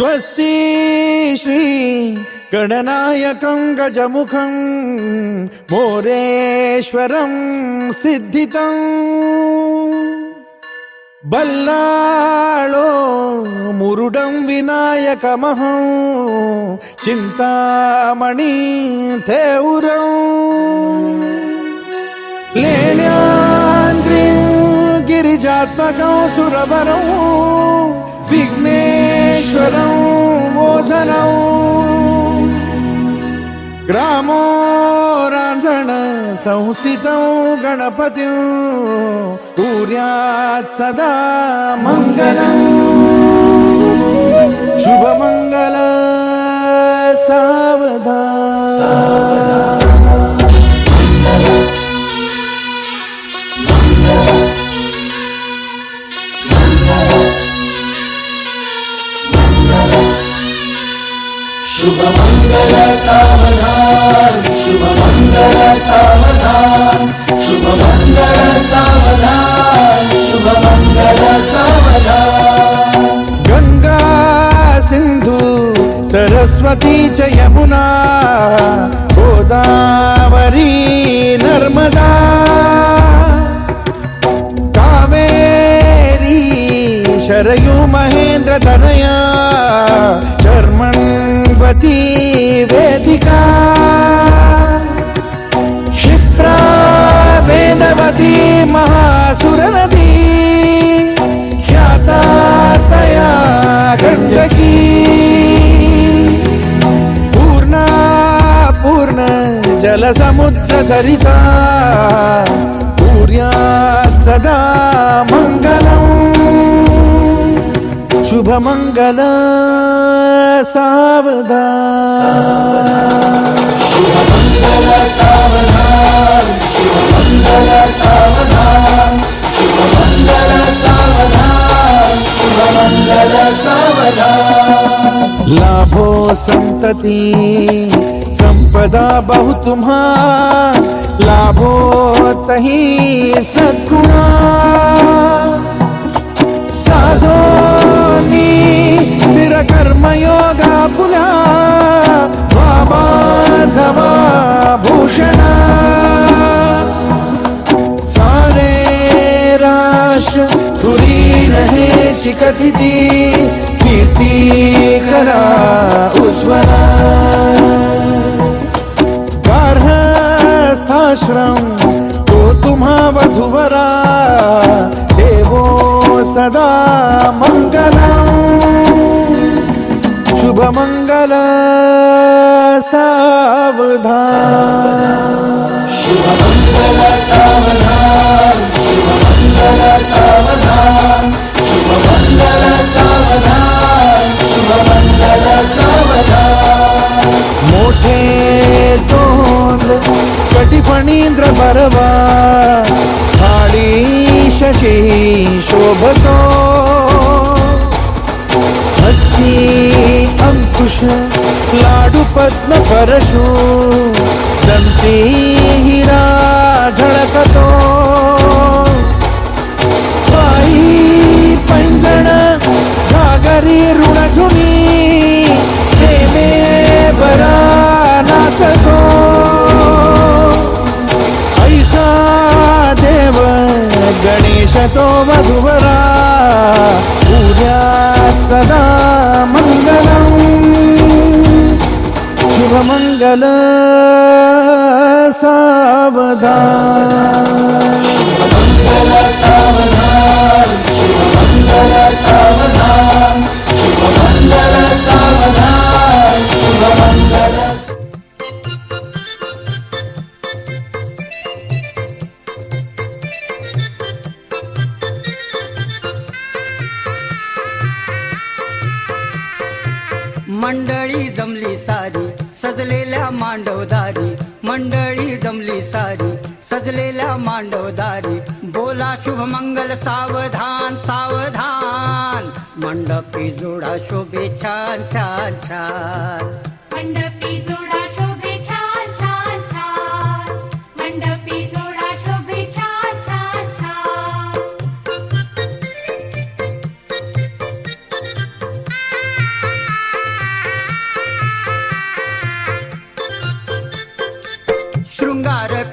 स्वस्ति श्री गणनायकं गजमुखं मोरेश्वरं सिद्धितं बल्लाळो मुरुडं विनायकमहं चिंतामणि थेउरं लेण्याद्रिं गिरिजात्मकं सुरवरं विघ्नेश्वरं मोचनं ग्रामो रांझण संस्थितं गणपतिं कुर्यात् सदा मंगलम् शुभमंगल सावधान शुभमंगल सावधान शुभमंगल सावधान शुभमंगल सावधान शुभमंगल सावधान गंगा सिंधु सरस्वती च यमुना गोदावरी नर्मदा कावेरी शरयू महेंद्र तनया चर्मण्वती वेदिका क्षिप्रा वेदवती महासुरनदी ख्याता तया गण्डकी पूर्णा पूर्ण जलसमुद्र सरिता कुर्यात् सदा मङ्गलम् शुभमंगल सावधान शुभमंगल सावधान शुभमंगल सावधान शुभमंगल सावधान शुभमंगल सावधान लाभो संतति संपदा बहु तुम्हा लाभो तही सद्गुणा साधोनी स्थिर कर्मयोगा पुला वामाधवा भूषणा सारे राष्ट्र धुरी रहे शिकथिती कीर्ती करा उज्ज्वला गार्हस्थाश्रम तो तुम्हा वधुवरा देवो सदा मंगलम् शुभमंगल सावधान शुभमंगल सावधान शुभमंगल सावधान शुभमंगल सावधान शुभमंगल सावधान मोठे तोंड कटिफणींद्र बरवा थाळी शशी शोभतो हस्ती अंकुश लाडू पद्म परशु दंती हिरा झळकतो पायी पैंजण घागरी ऋणझुनी प्रेमे बरा नाचतो ऐसा देव गणेश तो वधुवरा कुर्यात् सदा मंगलम् शुभमंगल सावधान शुभमंगल सावधान शुभमंगल सावधान शुभमंगल सावधान शुभमंगल मंडळी जमली सारी सजलेल्या मांडवदारी मंडळी जमली सारी सजलेल्या मांडवदारी बोला शुभमंगल सावधान सावधान मंडपी जोडा शोभे छान छान छान मंडपी जोडा शोभे छान छान छान मंडपी जोडा शोभे छान छान छान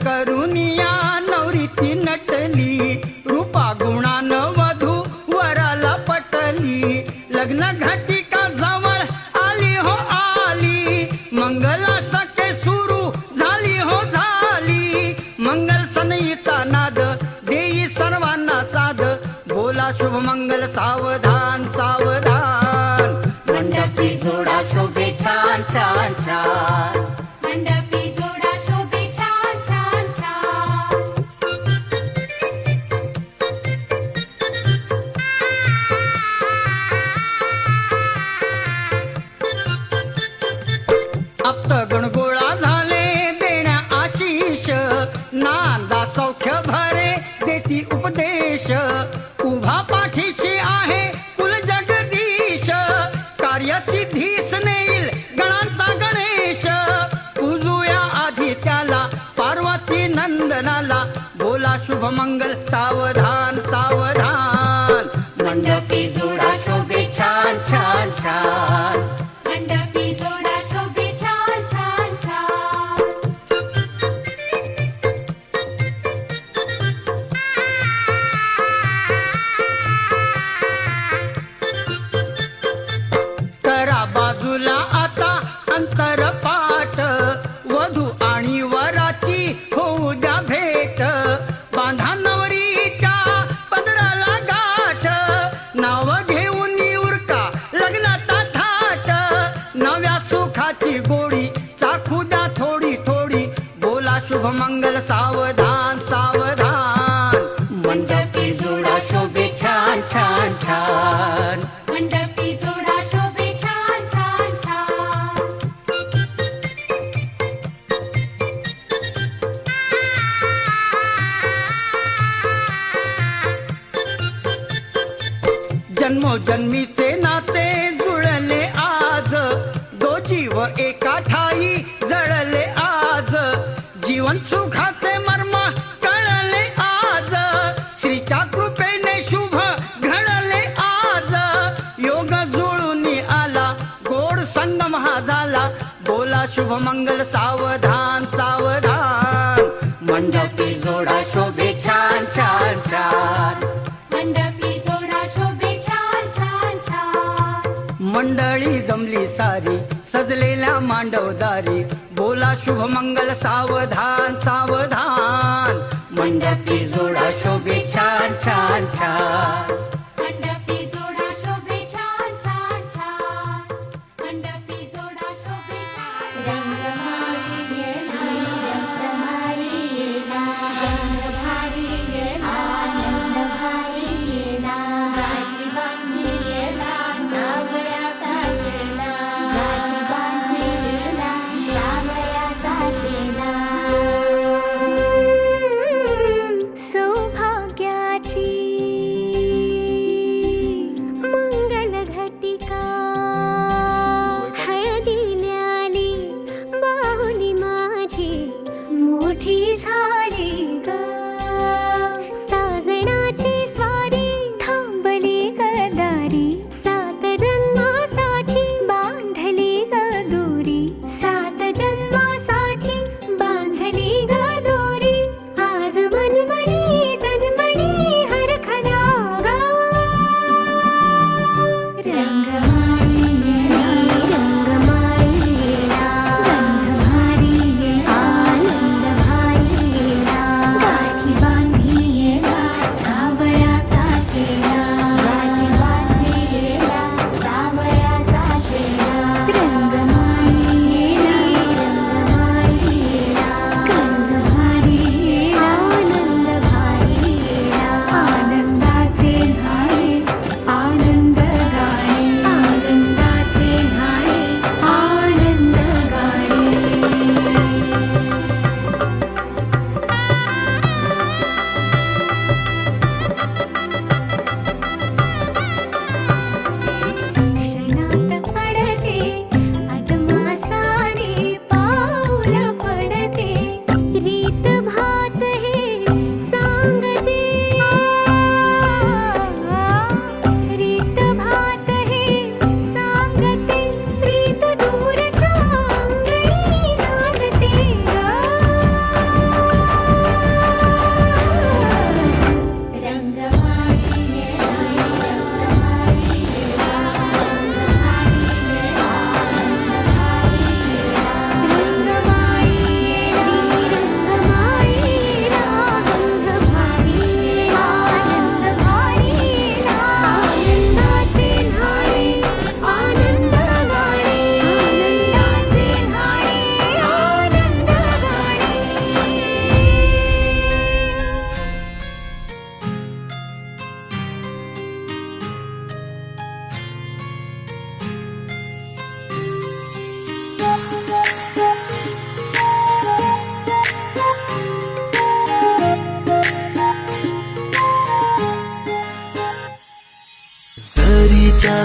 करुनिया नवरी ती नटली, रूपा गुणान वधू वराला पटली. लग्न घटिका जवळ आली हो आली, मंगला सके सुरू झाली हो झाली. मंगल सनईचा नाद देई सर्वांना साध, बोला शुभ मंगल सावधान सावधान. मंडपी जोडा शोभे छान छान छान. मंडपी जोडा शोभे छान छान छान. अप्तगण गोळा झाले देण्या आशिष, नांदा सौख्य भरे देती उपदेश. उभा पाठीशी आहे कुल जगदीश, कार्यसिद्धीस नेईल गणांचा गणेश. पूजूया आधी त्याला पार्वती नंदनाला, बोला शुभ मंगल सावधान सावधान. मंडपी जोडा शोभे छान छान छान. मंडपी जोडा शोभे छान छान छान. करा बाजूला आता अंतरपाठ, वधू आणि वराची होऊ द्या भेट. बांधा नवरीच्या पदराला गाठ, नाव घेऊन उरका लग्नाचा थाट. नव्या सुखाची गोडी चाखू द्या थोडी थोडी, बोला शुभ मंगल सावधान सावधान. मंडपी जोडा शोभे छान छान छान. मंडपी जोडा शोभे छान छान छान. जन्मोजन्मीचे नाते जुळले आज, दो जीव एका ठाई जळले आज. जीवन सुखाचे मर्म कळले आज, श्रीच्या कृपेने शुभ घडले आज. योग जुळून आला गोड संगम हा झाला, बोला शुभ मंगल सावधान सावधान. मंडपी जोडा शोभे छान छान छान. मंडपी जोडा शोभे छान छान छान. मंडळी जमली सारी सजलेल्या मांडवदारी, बोला शुभ मंगल सावधान सावधान. मंडपी जोडा शोभे छान छान छान. मंडपी जोडा शोभे छान छान छान. मंडपी जोडा शोभे छान. सो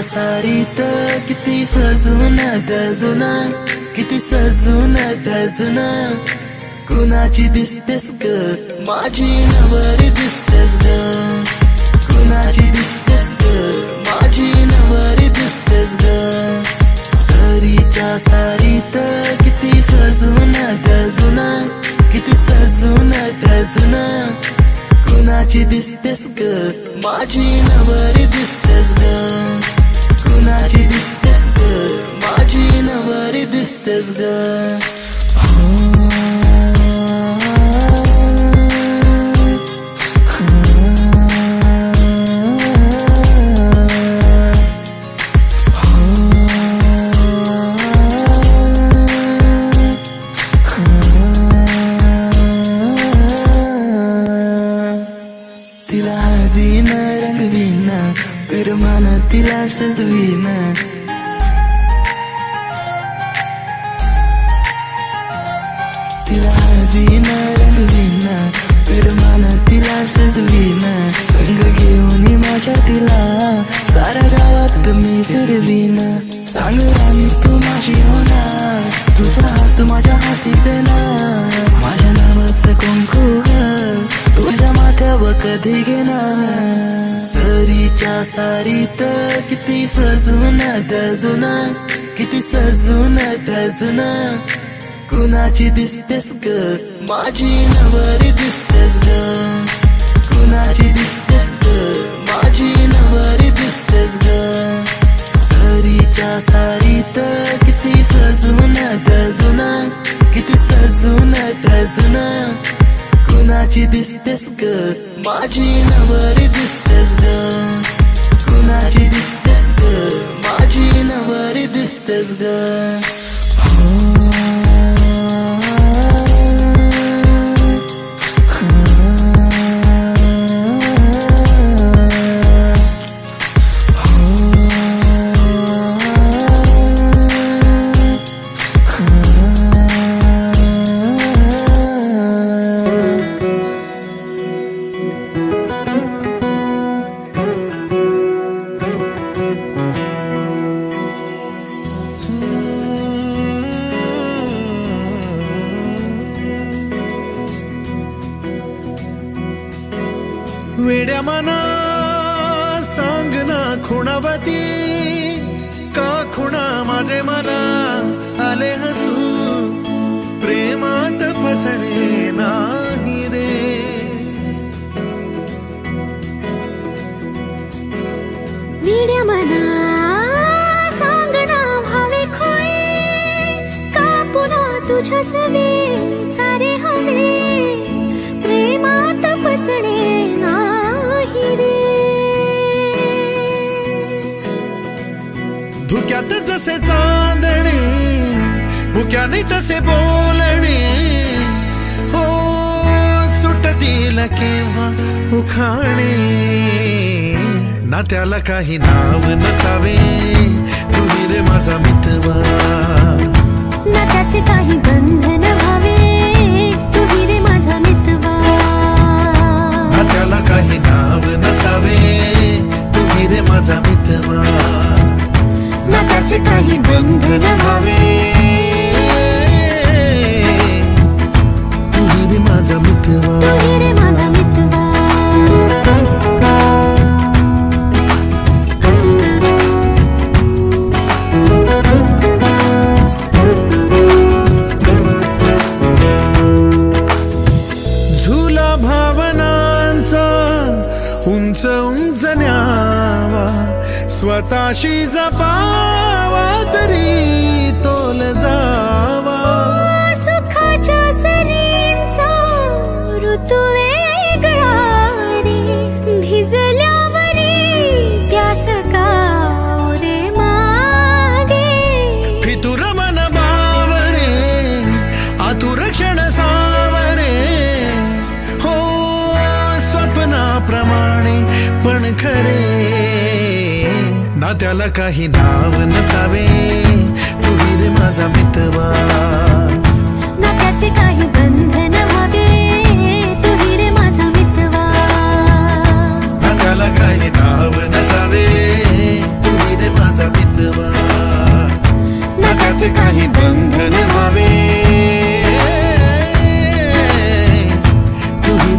सारीत किती सजून धजून किती सजून धजून कुणाची दिसतेस ग माझी नवरी दिसतेस ग कुणाची दिसतेस ग माझी नवरी दिसतेस ग सरीच्या सारीत किती सजून धजून किती सजून धजून कुणाची दिसतेस ग माझी नवरी दिसतेस ग कुणाची दिसतेस ग माझी नवरी दिसतेस ग तिला दिन रंगवीन पिरमान तिला सजवीन तिला दिन रंगवीन पिरमान तिला सजवीन संग घेऊन माझ्या तिला साऱ्या गावात मी फिरवीन सांग राणी तू माझी होणार तुझा हात माझ्या हाती देणार माझ्या नावाचं कुंकू ग तुझ्या माथ्यावर कधी घेणार सरीच्या सारीत किती सजून धजून किती सजून धजून कुणाची दिसतेस ग माझी नवरी दिसतेस ग कुणाची दिसतेस ग माझी नवरी दिसतेस ग सरीच्या सारीत किती सजून धजून किती सजून धजून कुणाची दिसतेस ग माझी नवरी दिसतेस ग कुणाची दिसतेस ग माझी नवरी दिसतेस ग वेड्या मना सांग ना खुणावती का खुणा माझे मला आले हसू प्रेमात फसणे नाही रे वेड्या मना सांग ना भावे खोळे का पुन्हा तुझ्या सवे सारे हवे प्रेमात फसणे नाही रे धुक्यात जसे चांदणे मुक्याने तसे बोलणे हो सुटतील केव्हा उखाणे ना त्याला काही नाव नसावे तू रे माझा मितवा ना त्याचे काही बंधन व्हावे तू रे माझा मितवा ना त्याला काही नाव नसावे तू रे माझा मितवा ना त्याचे काही बंधन व्हावे तू रे माझा मितवा तू रे माझा मितवा झुला भावनांचा उंच उंच न्यावा स्वतःशी जपावा तरी तोल जावा सुखाच्या सरींचा ऋतू वेगळा रे भिजल्यावरी प्यास का रे मागे फितुर मन बावरे आतुर क्षण सावरे हो स्वप्नाप्रमाणे पण खरे ना त्याला काही नाव नसावे तू रे माझा मितवा ना त्याचे काही बंधन व्हावे तू रे माझा मितवा ना त्याला काही नाव नसावे तू रे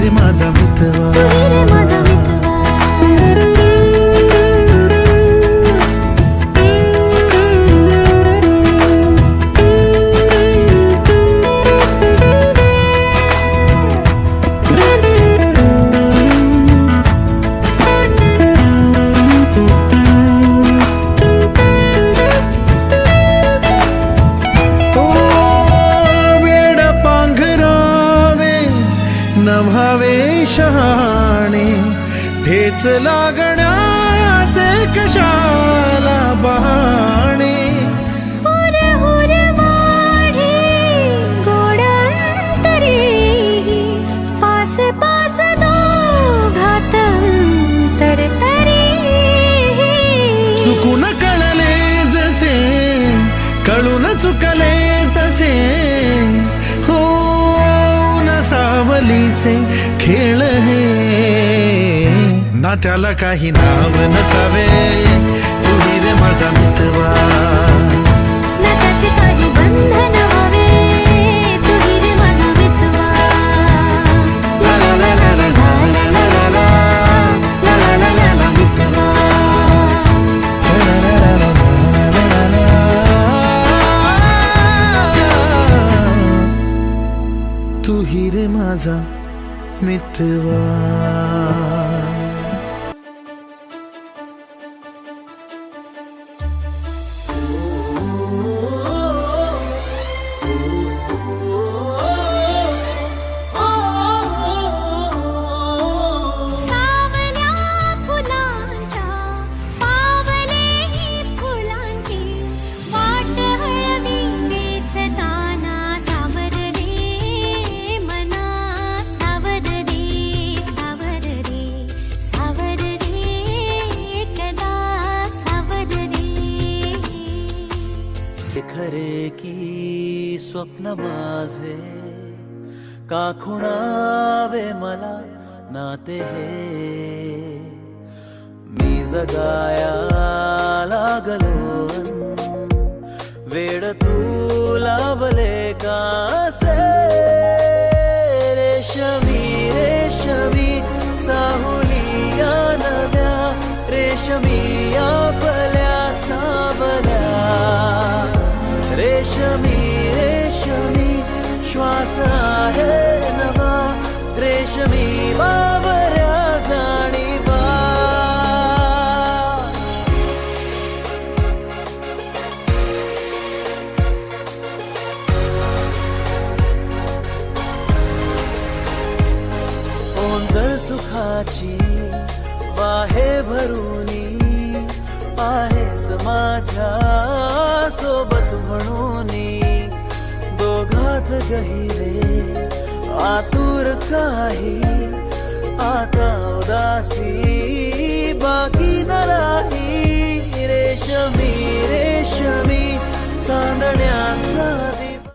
रे माझा मितवा. तू रे माझा मितवा. नव्हावे शहाणे ठेच लागण्याचे कशाला बहाणे. हुर हुर वाढे गोड अंतरे पास पास दोघात तरतरे. चुकून कळले जसे कळून चुकले तसे हो सावलीचे खेळ हे. नात्याला काही नाव नसावे तुही रे माझा मितवा. नात्याचे काही बंधन व्हावे तुही रे माझा मितवा. ला ला ला ला ला ला ला ला ला ला ला ला ला ला मितवा. तुही रे माझा मितवा. सावल्या फुलांच्या पावलेही फुलांची वाट हळवी वेचताना सावर रे मना. सावर रे सावर रे सावर रे कदा सावर रे. हे खरे की स्वप्न माझे का खुणावे मला नाते हे. मी जगाया लागलो वेड तू लावले कासे. रेशमी रेशमी चाहुलिया नव्या रेशमी आपल्या सावल्या. रेशमी रेशमी श्वास आहे नवा रेशमी बावऱ्या जाणीवा. ओंजळ सुखाची वाहे भरूनी आहेस माझ्या सोबत म्हणूनी. दोघात गहिरे आतुर काही आता उदासी बाकी न राही. रेशमी रेशमी चांद